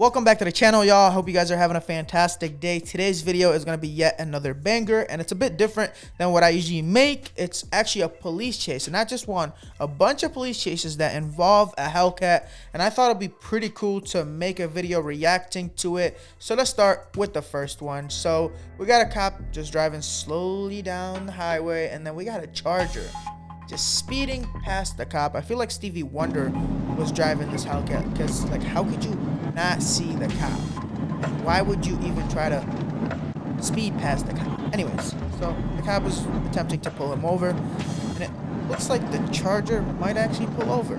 Welcome back to the channel, y'all. Hope you guys are having a fantastic day. Today's video is going to be yet another banger, and it's a bit different than what I usually make. It's actually a police chase, and not just one, a bunch of police chases that involve a Hellcat, and I thought it'd be pretty cool to make a video reacting to it. So let's start with the first one. So we got a cop just driving slowly down the highway, and then we got a Charger just speeding past the cop. I feel like Stevie Wonder was driving this Hellcat, because like, how could you not see the cop? And why would you even try to speed past the cop? Anyways, so the cop is attempting to pull him over, and it looks like the Charger might actually pull over.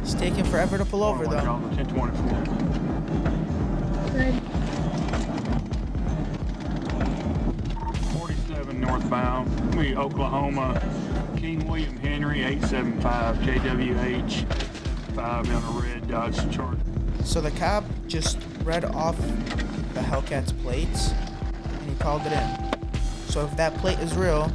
It's taking forever to pull over, though. 47 northbound, we Oklahoma, King William Henry 875 JWH 5 on a red Dodge Charger. So the cop just read off the Hellcat's plates, and he called it in. So if that plate is real,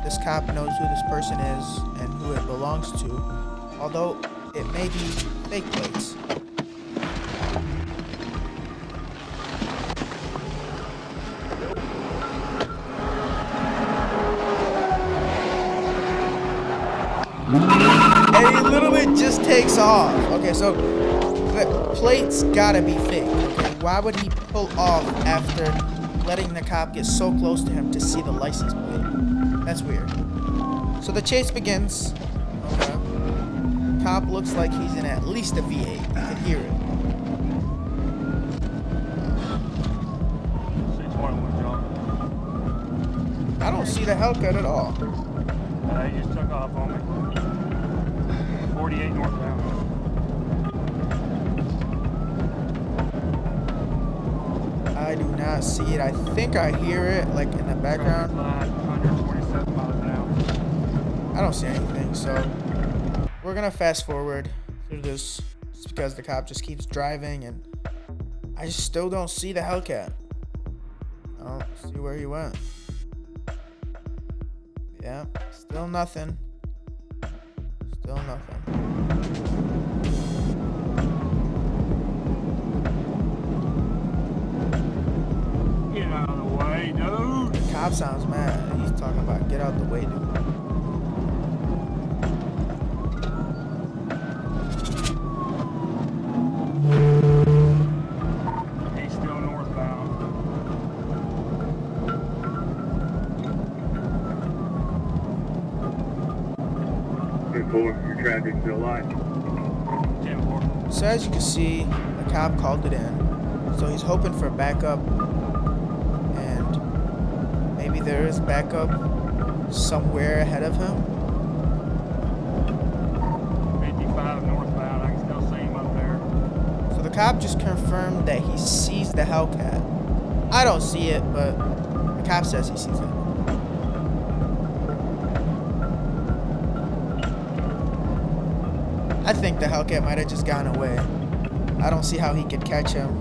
this cop knows who this person is and who it belongs to, although it may be fake plates. And he literally just takes off. Okay, so the plate's gotta be fake. Okay, why would he pull off after letting the cop get so close to him to see the license plate? That's weird. So the chase begins. Okay. Cop looks like he's in at least a V8. You can hear it. I don't see the Hellcat at all. He just took off on me. 48 northbound. I do not see it. I think I hear it like in the background. 127 miles an hour. I don't see anything, so we're gonna fast forward through this just because the cop just keeps driving and I just still don't see the Hellcat. I don't see where he went. Yeah, still nothing. Still nothing. Get out of the way, dude. The cop sounds mad. He's talking about get out the way, dude. He's still northbound. Pulling your traffic still light. 10-4. So as you can see, the cop called it in. So he's hoping for backup, and maybe there is backup somewhere ahead of him. 55 northbound, I can still see him up there. So the cop just confirmed that he sees the Hellcat. I don't see it, but the cop says he sees it. I think the Hellcat might have just gone away. I don't see how he could catch him.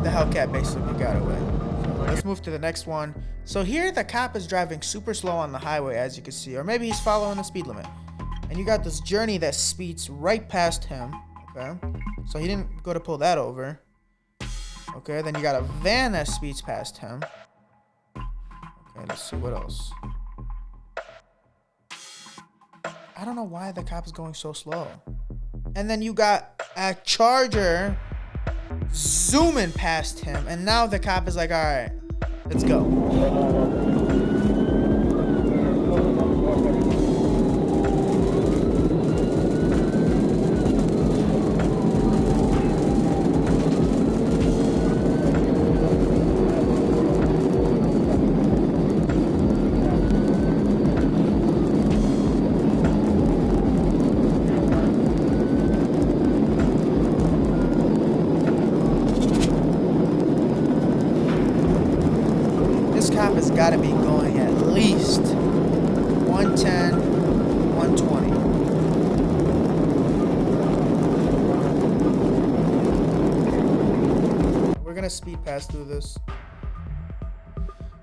The Hellcat basically got away. So let's move to the next one. So here the cop is driving super slow on the highway, as you can see, or maybe he's following the speed limit. And you got this journey that speeds right past him. Okay, so he didn't go to pull that over. Okay, then you got a van that speeds past him. Okay, let's see what else. I don't know why the cop is going so slow. And then you got a Charger zooming past him. And now the cop is like, all right, let's go. Cop has got to be going at least 110, 120. We're gonna speed speed pass through this.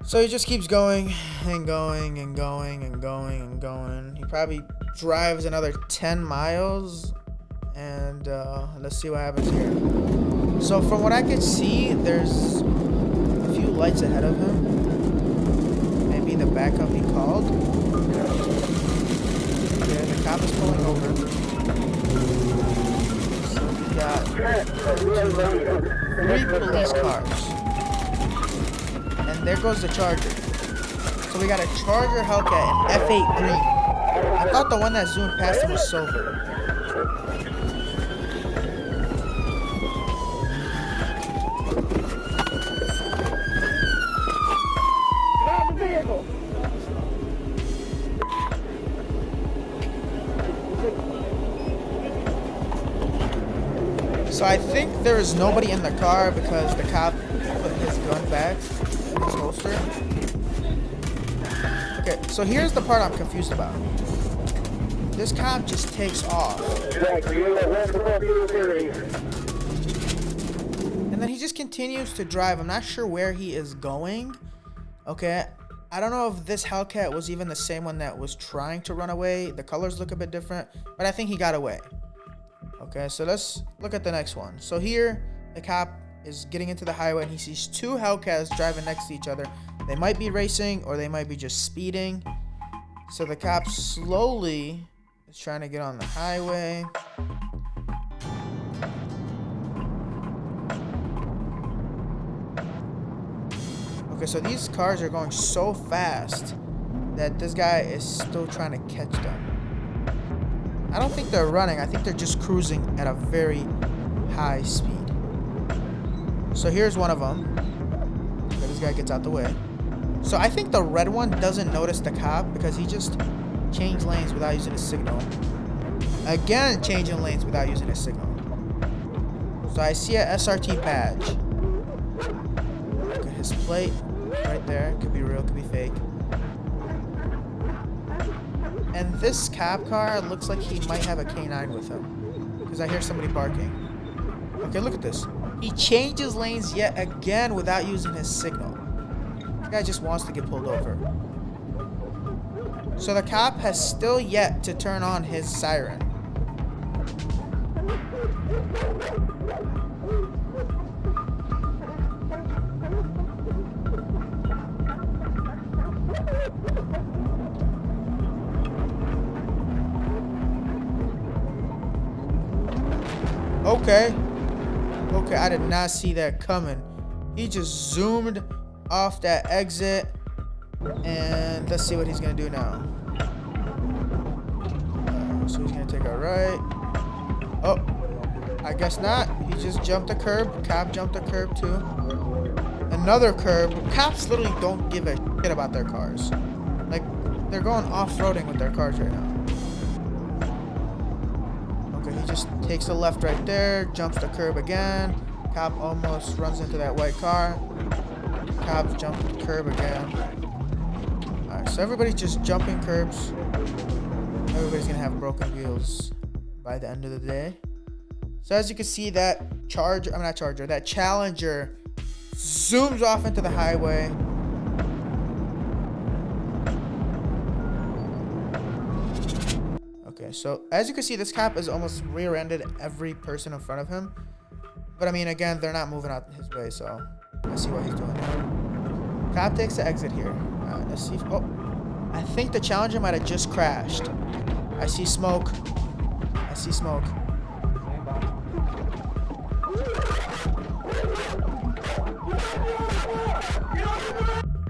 So he just keeps going and going and going and going and going. He probably drives another 10 miles. And let's see what happens here. So from what I could see, there's a few lights ahead of him. Maybe the backup he called. Okay, the cop is pulling over. So we got 3 police cars. And there goes the Charger. So we got a Charger Hellcat and F8 green. I thought the one that zoomed past him was silver. So I think there is nobody in the car because the cop put his gun back in his holster. Okay, so here's the part I'm confused about. This cop just takes off. And then he just continues to drive. I'm not sure where he is going. Okay, I don't know if this Hellcat was even the same one that was trying to run away. The colors look a bit different, but I think he got away. Okay, so let's look at the next one. So here, the cop is getting into the highway and he sees 2 Hellcats driving next to each other. They might be racing or they might be just speeding. So the cop slowly is trying to get on the highway. Okay, so these cars are going so fast that this guy is still trying to catch them. I don't think they're running. I think they're just cruising at a very high speed. So here's one of them. Okay, this guy gets out the way. So I think the red one doesn't notice the cop because he just changed lanes without using his signal. Again, changing lanes without using his signal. So I see a SRT badge. Okay, his plate right there. Could be real, could be fake. And this cop car looks like he might have a K9 with him. Because I hear somebody barking. Okay, look at this. He changes lanes yet again without using his signal. This guy just wants to get pulled over. So the cop has still yet to turn on his siren. Okay, I did not see that coming. He just zoomed off that exit. And let's see what he's gonna do now. So he's gonna take a right. Oh, I guess not. He just jumped a curb. Cop jumped a curb too. Another curb. Cops literally don't give a shit about their cars. Like, they're going off-roading with their cars right now. Okay, he just takes a left right there, jumps the curb again. Cop almost runs into that white car. Cop jumped the curb again. Alright, so everybody's just jumping curbs. Everybody's gonna have broken wheels by the end of the day. So as you can see, that that Challenger zooms off into the highway. Okay, so as you can see, this cop is almost rear-ended every person in front of him. But I mean, again, they're not moving out his way, so let's see what he's doing now. Cop takes the exit here. Let's see. Oh, I think the Challenger might have just crashed. I see smoke. I see smoke.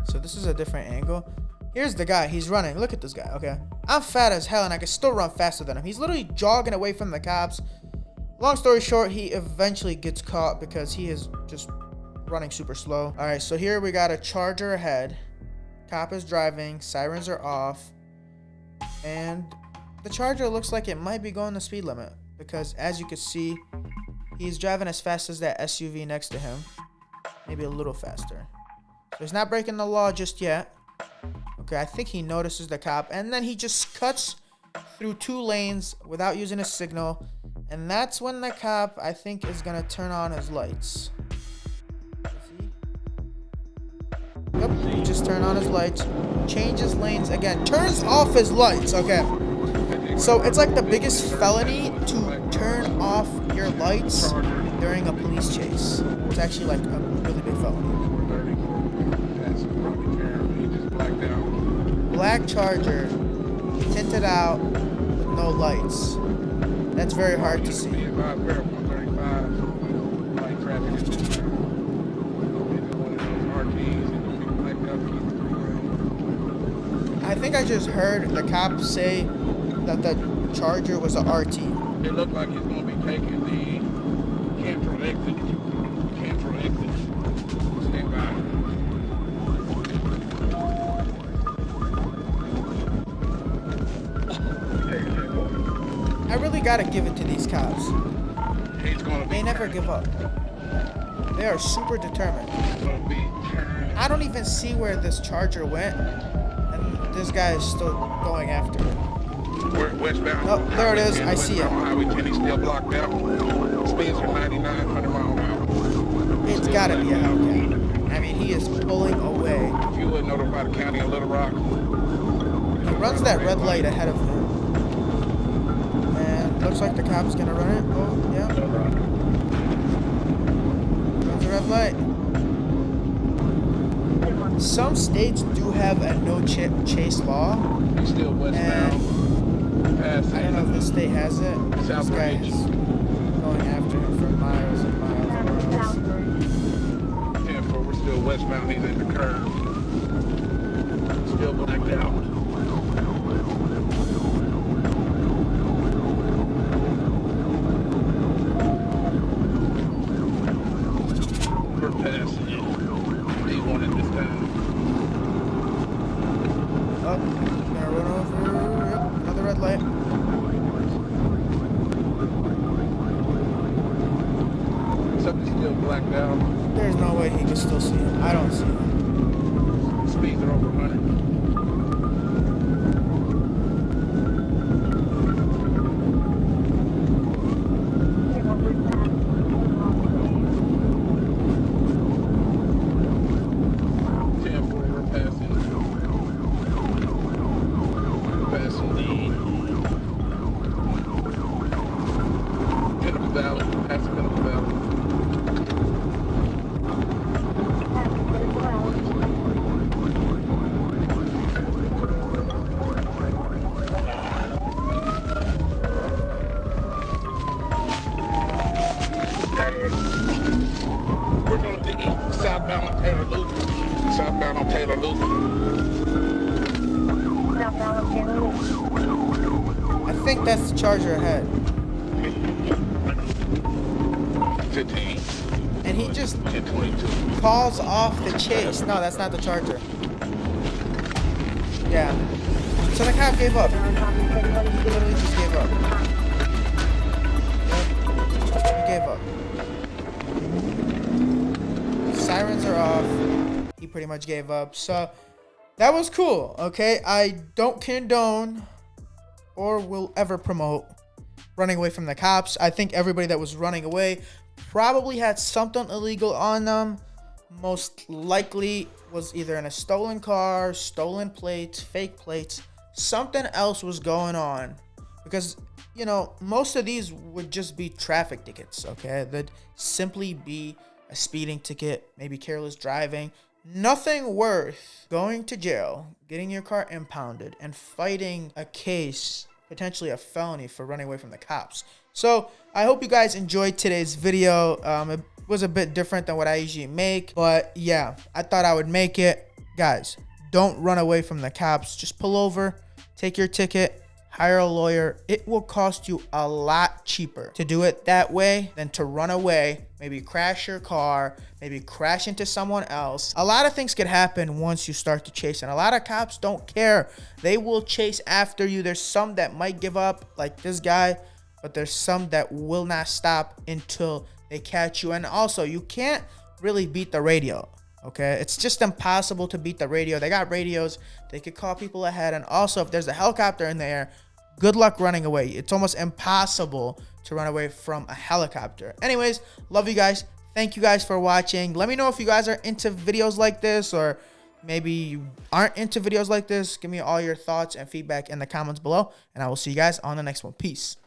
So this is a different angle. Here's the guy. He's running. Look at this guy. Okay. I'm fat as hell and I can still run faster than him. He's literally jogging away from the cops. Long story short, he eventually gets caught because he is just running super slow. All right, so here we got a Charger ahead. Cop is driving. Sirens are off. And the Charger looks like it might be going the speed limit because as you can see, he's driving as fast as that SUV next to him. Maybe a little faster. So he's not breaking the law just yet. Okay, I think he notices the cop and then he just cuts through 2 lanes without using a signal. And that's when the cop, I think, is going to turn on his lights. He just turned on his lights, changes lanes again, turns off his lights. Okay. So it's like the biggest felony to turn off your lights during a police chase. It's actually like a really big felony. Black Charger, tinted out, with no lights. That's very hard to see. I think I just heard the cops say that the Charger was a RT. It looked like he's going to be taking the Cantrell exit. Cantrell exit. Stand by. I really gotta give it to these cops. They never give up. They are super determined. I don't even see where this Charger went, and this guy is still going after it. Westbound. Oh, there it is. I see it. Highway 10 is still blocked out. Speeds are 99, 100 miles an hour. It's gotta be a Hellcat. I mean, he is pulling away. If you would notify the county of Little Rock. He runs that red light ahead of him. And looks like the cop's gonna run it. Oh, yeah. Runs the red light. Some states do have a no chase law. He's still westbound. I don't know if this state has it. This guy is going after him for miles and miles and miles. 10-4, we're still westbound. He's in the curve. Still blacked out. We're passing it. He wanted this time. Oh, gonna run over. Yep, another red light. Something's still blacked out. There's no way he can still see him. I don't see him. Speeds are over 100. We're going to take southbound on Taylor Loop. Southbound on Taylor Loop. I think that's the Charger ahead. 15. And he just 22. calls off the chase. No, that's not the Charger. Yeah. So the cop gave up. He literally just gave up. Yep. He gave up. Sirens are off. He pretty much gave up. So that was cool. Okay. I don't condone or will ever promote running away from the cops. I think everybody that was running away probably had something illegal on them. Most likely was either in a stolen car, stolen plates, fake plates. Something else was going on, because, you know, most of these would just be traffic tickets, okay? That'd simply be a speeding ticket, maybe careless driving. Nothing worth going to jail, getting your car impounded, and fighting a case, potentially a felony, for running away from the cops. So I hope you guys enjoyed today's video. It was a bit different than what I usually make, but yeah, I thought I would make it. Guys, don't run away from the cops. Just pull over, take your ticket, hire a lawyer. It will cost you a lot cheaper to do it that way than to run away, maybe crash your car, maybe crash into someone else. A lot of things could happen once you start to chase, and a lot of cops don't care. They will chase after you. There's some that might give up, like this guy, but there's some that will not stop until they catch you. And also, you can't really beat the radio. Okay, it's just impossible to beat the radio. They got radios. They could call people ahead. And also, if there's a helicopter in the air, good luck running away. It's almost impossible to run away from a helicopter. Anyways, love you guys. Thank you guys for watching. Let me know if you guys are into videos like this, or maybe you aren't into videos like this. Give me all your thoughts and feedback in the comments below, and I will see you guys on the next one. Peace.